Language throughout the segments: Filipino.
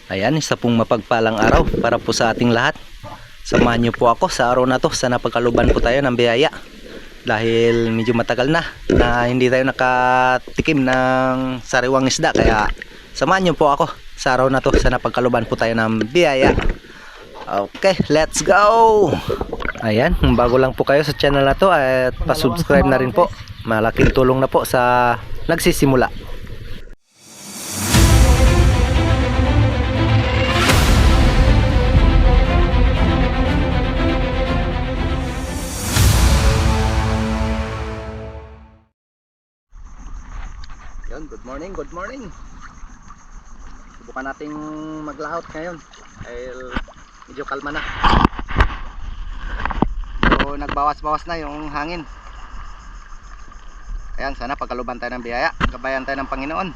Ayan, isa pong mapagpalang araw para po sa ating lahat. Samahan niyo po ako sa araw na to. Sana pagkaluban po tayo ng biyaya. Dahil medyo matagal na hindi tayo nakatikim ng sariwang isda. Kaya samahan niyo po ako sa araw na to. Sana pagkaluban po tayo ng biyaya. Okay, let's go! Ayan, bago lang po kayo sa channel na to at pa-subscribe na rin po. Malaking tulong na po sa nagsisimula. Good morning, good morning. Subukan nating maglahot ngayon dahil medyo kalma na. So, nagbawas-bawas na yung hangin. Ayan, sana pagkaluban tayo ng biyaya, gabayan tayo ng Panginoon.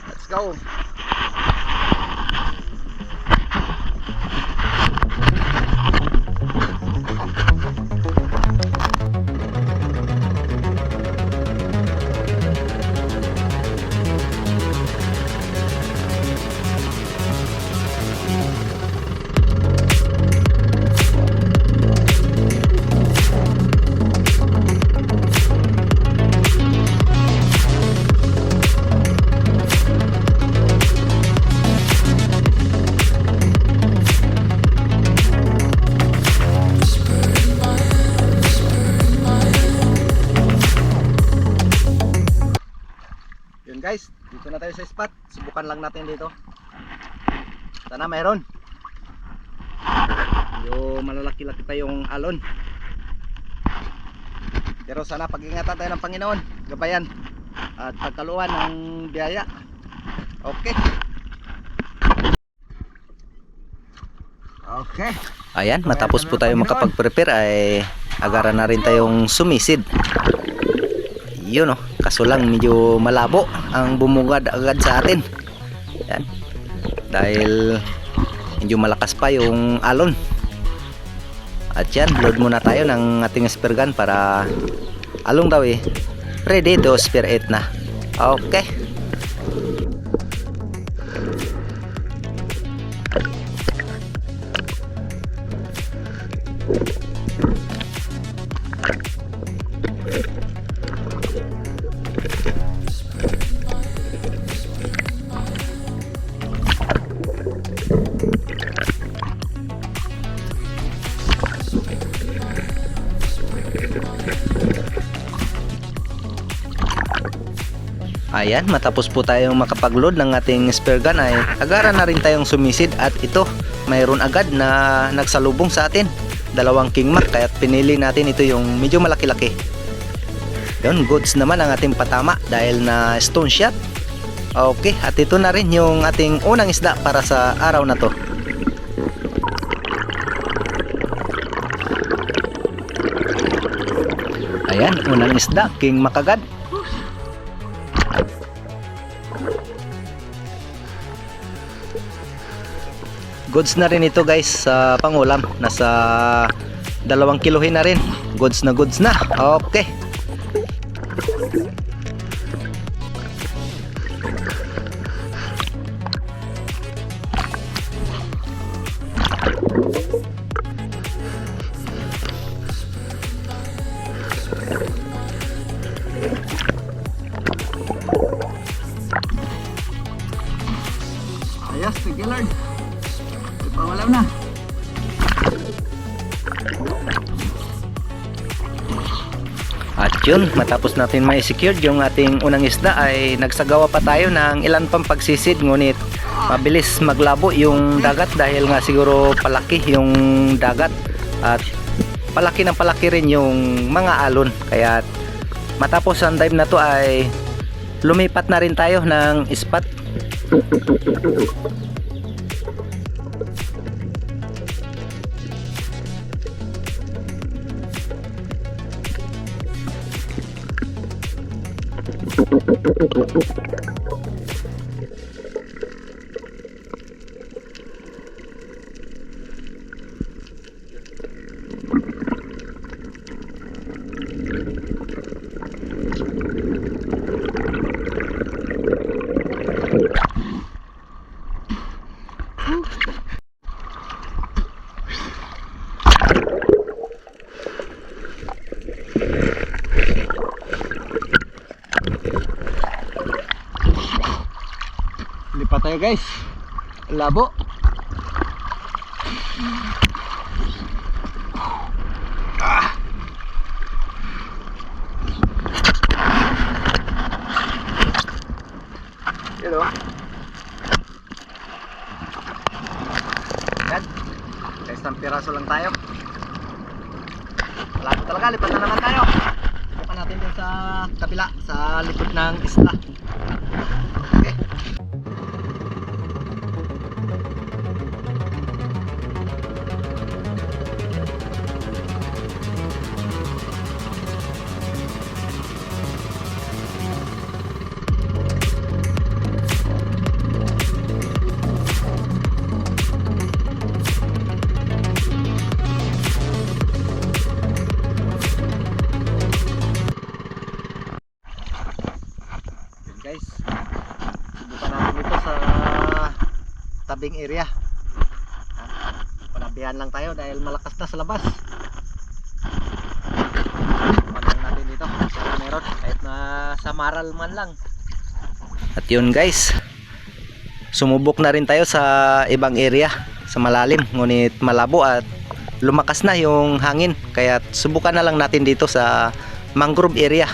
Let's go. Guys, dito na tayo sa spot. Subukan lang natin dito. Sana mayroon. Medyo malalaki-laki pa yung alon. Pero sana pag-ingatan tayo ng Panginoon, gabayan at pagkaluan ng biyaya. Okay. Okay. Ayan, matapos po tayo makapag-prepare ay agaran na rin tayong sumisid. Yun oh, kaso lang medyo malabo ang bumungad agad sa atin. Yan. Dahil medyo malakas pa yung alon. At yan, load muna tayo ng ating spear gun para along daw eh ready to spear it na. Okay. Ayan, matapos po tayong makapag-load ng ating spear gun ay agaran na rin tayong sumisid at ito, mayroon agad na nagsalubong sa atin. Dalawang king mac, kaya pinili natin ito yung medyo malaki-laki. Yun, goods naman ang ating patama dahil na stone shot. Okay, at ito na rin yung ating unang isda para sa araw na to. Ayan, unang isda, king mac agad. Goods na rin ito guys sa pangulam. Nasa 2 kilohin na rin. Goods na goods na. Okay. Ayos, thank you Lord. Pawalam na. At yun, matapos natin ma-secure yung ating unang isda ay nagsagawa pa tayo ng ilan pang pagsisid, ngunit mabilis maglabo yung dagat dahil nga siguro palaki yung dagat at palaki ng palaki rin yung mga alon. Kaya matapos ang dive na to ay lumipat na rin tayo ng spot. tayo guys. Labo. Hello. Yan. Isang piraso lang tayo. Malabo talaga, lipat na naman tayo. Bukan natin din sa kabila, sa likod ng isla. Okay. Guys, subukan natin ito sa tabing area. Panabihan lang tayo dahil malakas na sa labas. Paglang natin dito sa meron, kahit na sa maral man lang. At yun guys, sumubok na rin tayo sa ibang area, sa malalim, ngunit malabo at lumakas na yung hangin. Kaya subukan na lang natin dito sa mangrove area,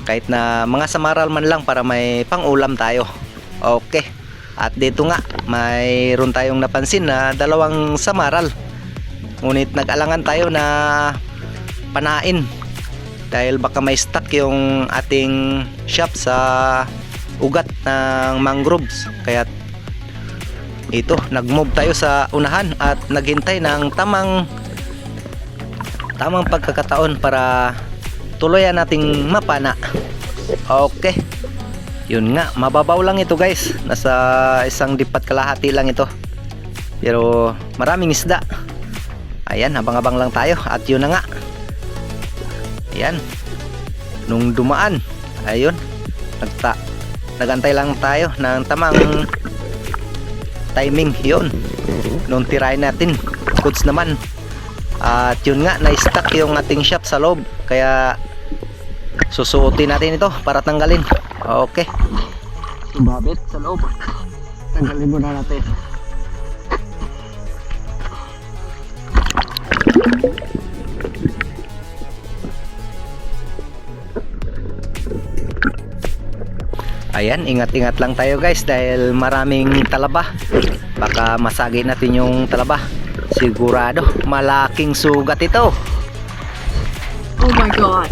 kahit na mga samaral man lang para may pang-ulam tayo. Okay. At dito nga, mayroon tayong napansin na dalawang samaral. Ngunit nag-alangan tayo na panain dahil baka may stuck yung ating shop sa ugat ng mangroves. Kaya ito, nag-move tayo sa unahan at naghintay ng tamang pagkakataon para tuluyan nating mapana. Okay. Yun nga, mababaw lang ito guys. Nasa 1 dipat kalahati lang ito. Pero maraming isda. Ayan, abang-abang lang tayo. At yun na nga. Ayan. Nung dumaan, ayun, nagantay lang tayo ng tamang timing. Yun. Nung tirahin natin, goods naman. At yun nga, na-stuck yung ating shop sa loob. Kaya susuotin natin ito para tanggalin. Okay. Sumabit sa loob. Tanggalin muna natin. Ayan, ingat-ingat lang tayo guys dahil maraming talaba. Baka masagi natin yung talaba. Sigurado malaking sugat ito. Oh my god.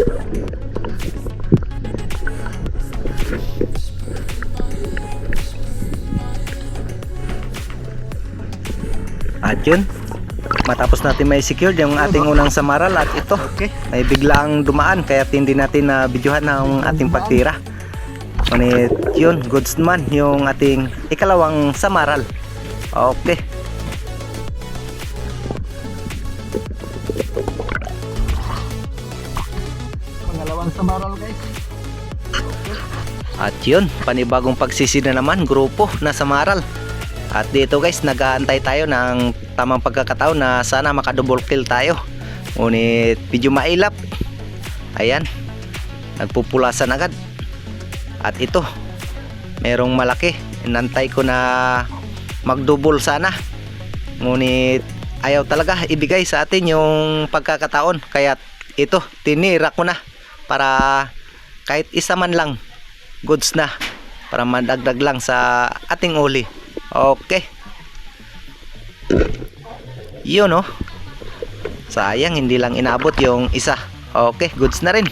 At yun, matapos natin may secured yung ating unang samaral at ito, okay, may biglang dumaan kaya hindi natin na videohan ng ating pagtira. Ngunit yun, goods naman yung ating ikalawang samaral. Okay. Pangalawang samaral guys. At yun, panibagong pagsisi na naman, grupo na samaral. At dito guys, nag-aantay tayo ng tamang pagkakataon na sana maka-double kill tayo. Ngunit medyo mailap. Ayan, nagpupulasan agad. At ito, merong malaki. Inantay ko na mag-double sana. Ngunit ayaw talaga ibigay sa atin yung pagkakataon. Kaya ito, tinira ko na para kahit isa man lang, goods na. Para madagdag lang sa ating uli. Okay. Yun oh. Sayang hindi lang inabot yung isa. Okay, goods na rin.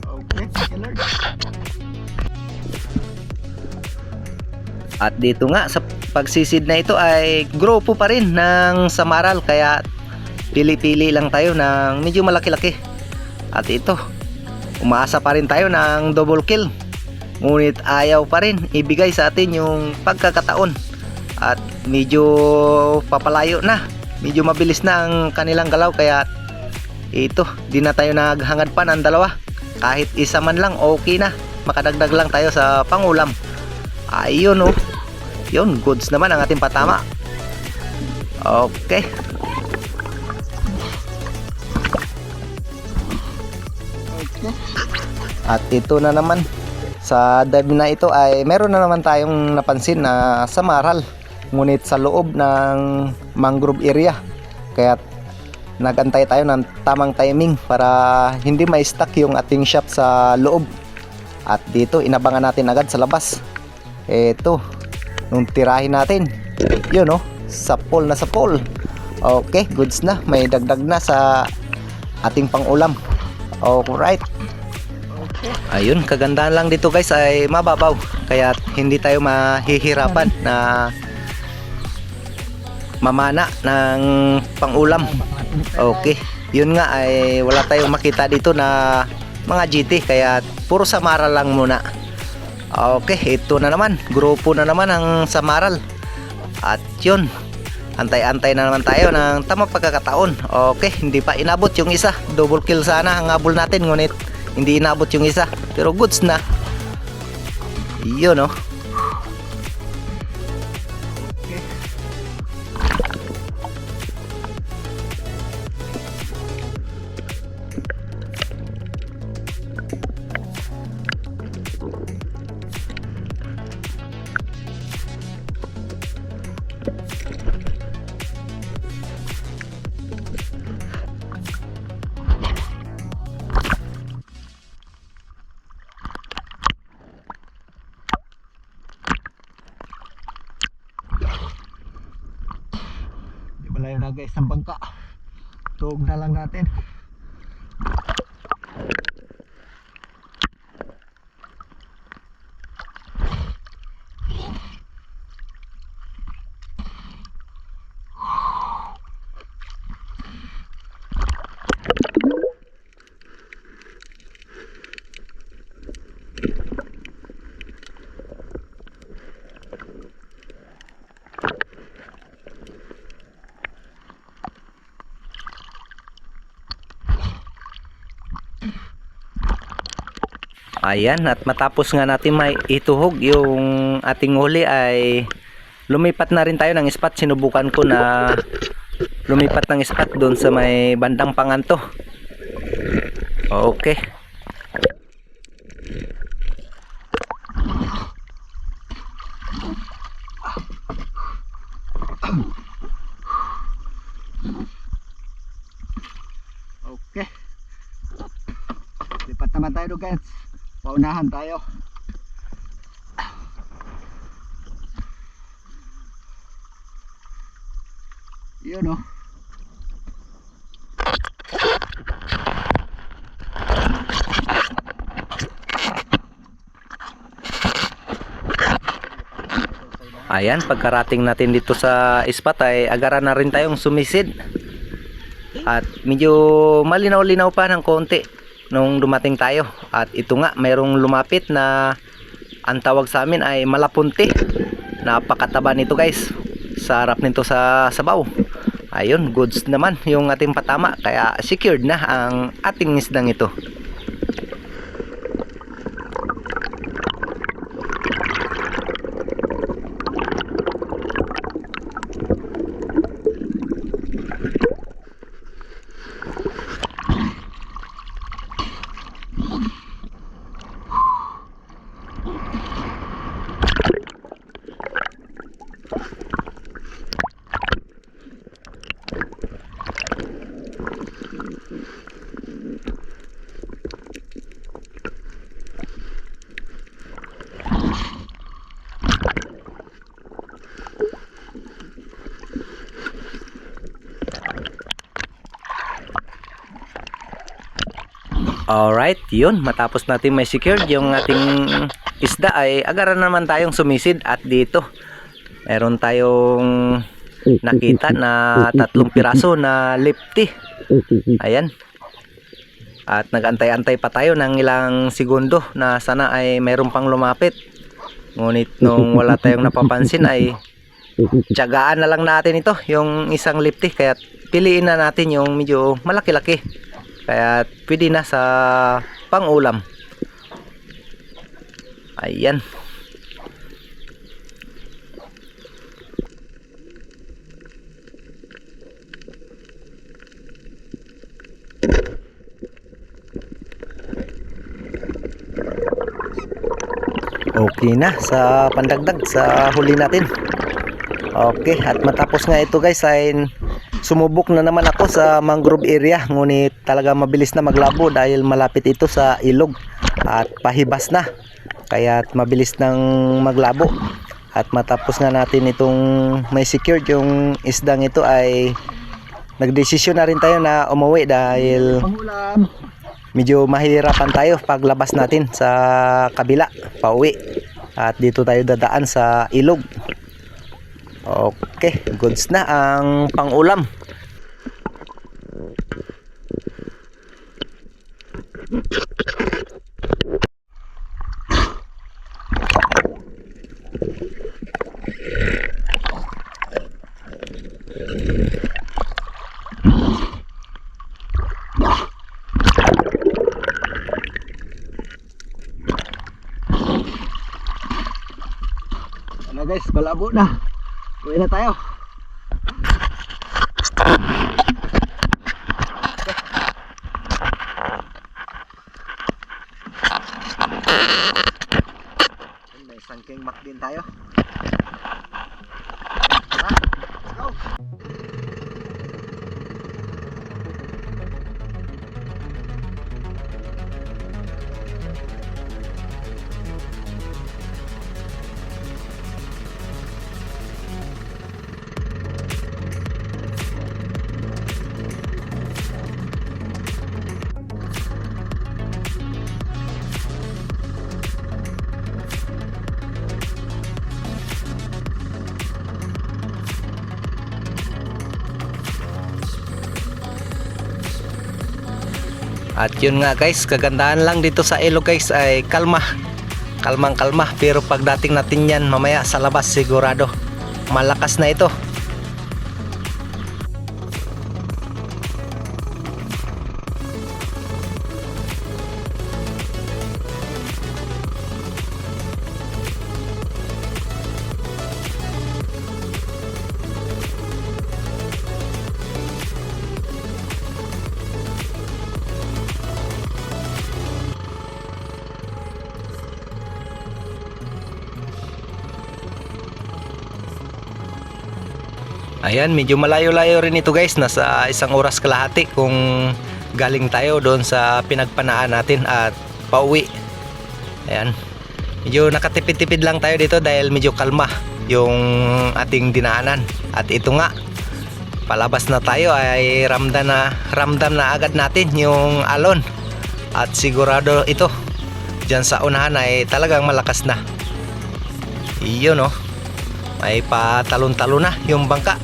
Okay, alert. At dito nga sa pagsisid na ito ay grupo pa rin ng samaral, kaya pili-pili lang tayo ng medyo malaki-laki. At ito, umaasa pa rin tayo ng double kill. Ngunit ayaw pa rin ibigay sa atin yung pagkakataon. At medyo papalayo na, medyo mabilis na ang kanilang galaw, kaya ito, di na tayo naghangad pa ng dalawa. Kahit isa man lang okay na, makadagdag lang tayo sa pangulam. Ayun oh. Yun, goods naman ang ating patama. Okay. At ito na naman, sa dive na ito ay meron na naman tayong napansin na samaral, ngunit sa loob ng mangrove area. Kaya nagantay tayo ng tamang timing para hindi ma-stuck yung ating shop sa loob. At dito inabangan natin agad sa labas. Ito, nung tirahin natin, yun oh, sa pool na sa pool. Okay, goods na, may dagdag na sa ating pangulam. Alright. Ayun, kagandahan lang dito guys ay mababaw, kaya hindi tayo mahihirapan na mamana ng pangulam. Okay, yun nga ay wala tayong makita dito na mga GT, kaya puro samaral lang muna. Okay, ito na naman, grupo na naman ang samaral. At yun, antay-antay na naman tayo ng tamang pagkakataon. Okay, hindi pa inabot yung isa, double kill sana ang habol natin, ngunit hindi inabot yung isa, pero goods na. Yun oh. Malayo na guys ang bangka. Tuog na lang natin. Ayan, at matapos nga natin may ituhog yung ating huli ay lumipat na rin tayo ng spot. Sinubukan ko na lumipat ng spot doon sa may bandang Panganto. Okay. Okay. Lipat naman tayo guys. Paunahan tayo. Yun oh. Ayan, pagkarating natin dito sa spot ay agaran na rin tayong sumisid. At medyo malinaw-linaw pa ng konti nung dumating tayo. At ito nga, mayroong lumapit na ang tawag sa amin ay malapunti. Napakataba nito guys, sa harap nito sa sabaw. Ayun, goods naman yung ating patama, kaya secured na ang ating isdang ito. Alright, yun, matapos natin may secured yung ating isda ay agaran naman tayong sumisid. At dito meron tayong nakita na 3 piraso na lifty. Ayan. At nagantay-antay pa tayo ng ilang segundo na sana ay mayroon pang lumapit. Ngunit nung wala tayong napapansin ay tiyagaan na lang natin ito, yung isang lifty. Kaya piliin na natin yung medyo malaki-laki. Kaya pwede na sa pangulam. Ayan. okay na sa pandagdag sa huli natin. Okay, at matapos nga ito guys ay sumubok na naman ako sa mangrove area, ngunit talaga mabilis na maglabo dahil malapit ito sa ilog at pahibas na, kaya mabilis nang maglabo. At matapos nga natin itong may secured yung isdang ito ay nagdesisyon na rin tayo na umuwi dahil medyo mahirapan tayo paglabas natin sa kabila pauwi, at dito tayo dadaan sa ilog. Okay, goods na ang pangulam. Ano guys, balabo na. Uwi na tayo. May sangking mak din tayo. Tara, let's go. At yun nga guys, kagandahan lang dito sa ilog guys ay kalma. Kalmang kalma, pero pagdating natin yan mamaya sa labas sigurado malakas na ito. Ayan, medyo malayo-layo rin ito guys. Nasa 1 oras kalahati kung galing tayo doon sa pinagpanaan natin at pauwi. Ayan, medyo nakatipid-tipid lang tayo dito dahil medyo kalma yung ating dinaanan. At ito nga, palabas na tayo ay ramdam na agad natin yung alon. At sigurado ito, dyan sa unahan ay talagang malakas na. Iyon oh, may patalon-talon na yung bangka.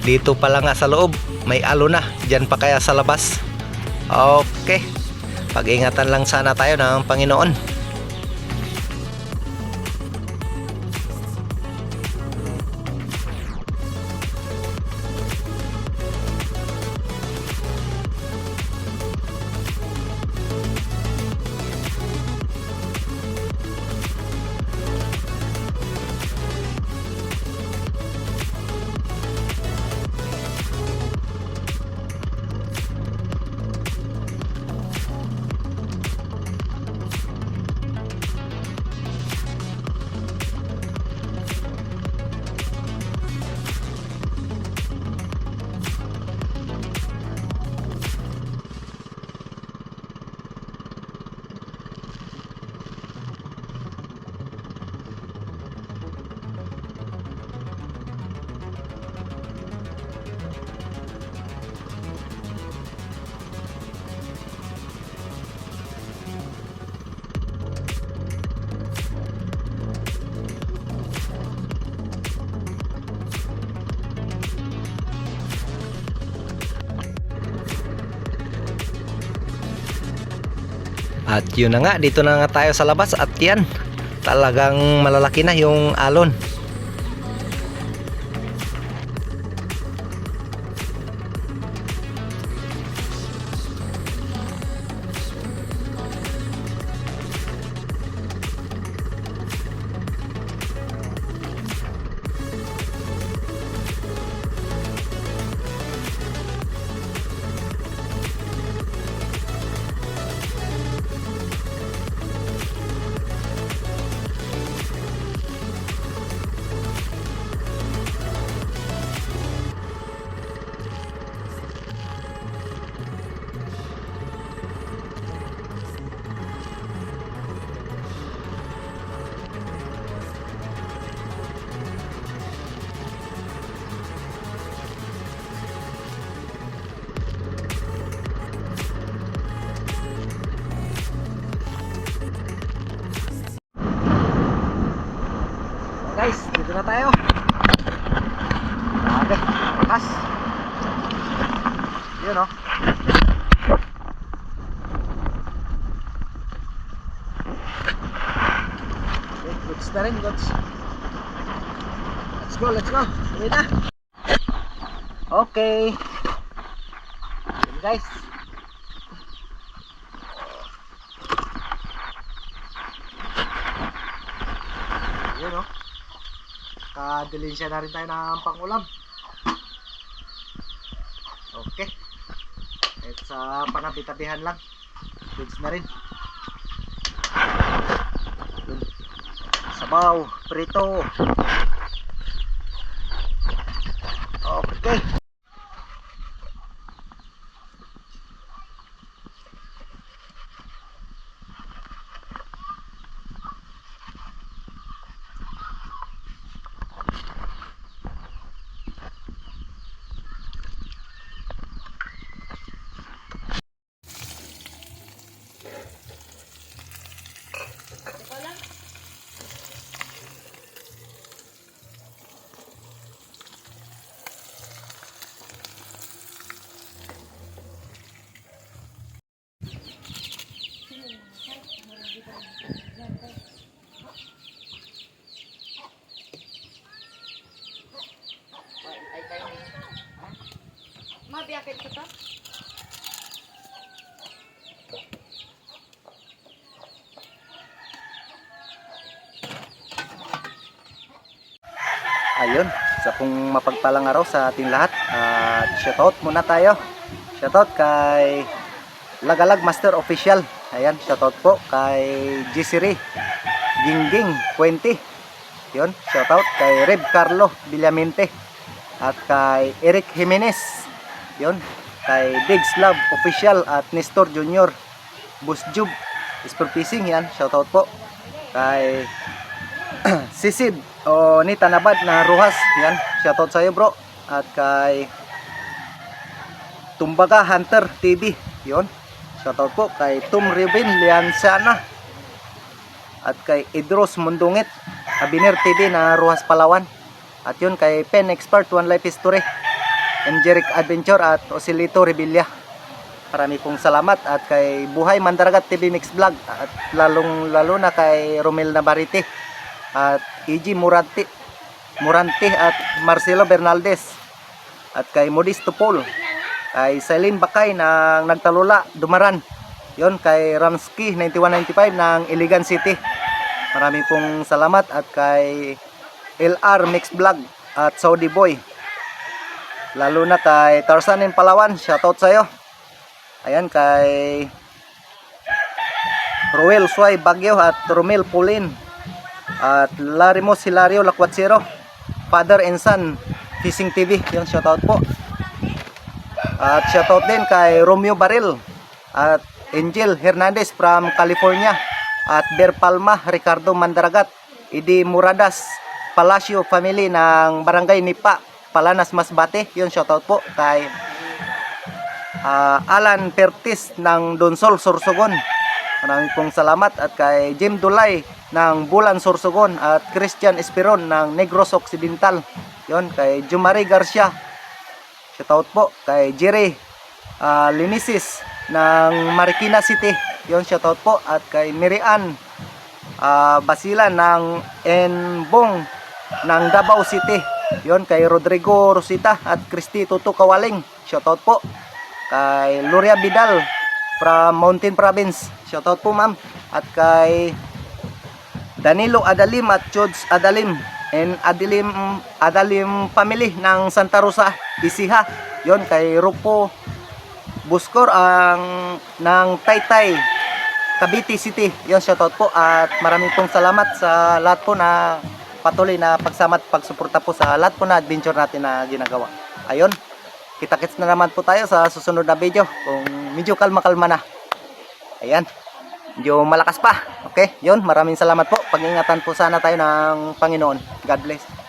Dito pala nga sa loob may alon na, dyan pa kaya sa labas. Okay, pag-ingatan lang sana tayo ng Panginoon. At yun na nga, dito na nga tayo sa labas at yan, talagang malalaki na yung alon. na tayo. Grabe, lakas. Yun o. Okay, goods na rin, goods. Let's go, let's go. Uwi na. Okay. Yun guys. Yun o. Kadilinsya na rin tayo ng pangulam. Okay. At sa panabitabihan lang. Goods na rin. Yun. Sabaw, prito. Okay. Mabiyakit ko to. Ayun, sa pong mapagpalang araw sa ating lahat. At shoutout muna tayo. Shoutout kay Lagalag Master Official. Ayan, shoutout po kay Gisiri Gingging Puente. Yun, shoutout kay Reb Carlo Villamente. At kay Eric Jimenez. Yun, kay Digs Love Official at Nestor Junior Busjub Spur Fishing. Yan, shoutout po kay Sisid o ni Tanabad na Ruhas. Yan, shoutout sa iyo bro. At kay Tumbaga Hunter TV. Yun, shoutout po kay Tom Rubin Liansana. At kay Idros Mundungit Abiner TV na Ruhas Palawan. At yun kay Pen Expert One Life History, Jeric Adventure at Osilito Rebilla. Marami pong salamat. At kay Buhay Mandaragat TV Mix Vlog. At lalo na kay Romel Navarrete at EG Murante at Marcelo Bernaldez. At kay Modisto Paul, kay Celine Bakay ng Nagtalula Dumaran. Yon, kay Ramsky 9195 ng Iligan City. Marami pong salamat. At kay LR Mix Vlog at Saudi Boy. Lalo na kay Tarzan in Palawan, shoutout sa iyo. Ayan, kay Ruel Suay Bagyo at Romel Pulin at Larimo Hilario Lakwatsero, Father and Son Fishing TV. Yung shoutout po. At shoutout din kay Romeo Baril at Angel Hernandez from California at Ber Palma Ricardo Mandaragat, Idi Muradas Palacio family ng Barangay Nipa, Palanas Masbate. Yun, shoutout po kay Alan Pertis ng Donsol Sorsogon. Maraming pong salamat. At kay Jim Dulay ng Bulan Sorsogon at Christian Esperon ng Negros Occidental. Yun, kay Jumari Garcia, shoutout po kay Jerry Linisis ng Marikina City. Yun, shoutout po. At kay Mirian Basila ng Enbong ng Davao City. Yon, kay Rodrigo Rosita at Christy Tuto Kawaling, shoutout po. Kay Loria Vidal from Mountain Province, shoutout po ma'am. At kay Danilo Adalim at Chods Adalim and Adalim family ng Santa Rosa, Isiha. Yon, kay Rupo Buskor ng Taytay, Cavite City. Yon, shoutout po. At maraming pong salamat sa lahat po na patuloy na pagsama at pagsuporta po sa lahat po na adventure natin na ginagawa. Ayun, kita-kits na naman po tayo sa susunod na video kung medyo kalma-kalma na. Ayan, medyo malakas pa. Okay, yun, maraming salamat po. Pag-ingatan po sana tayo ng Panginoon. God bless.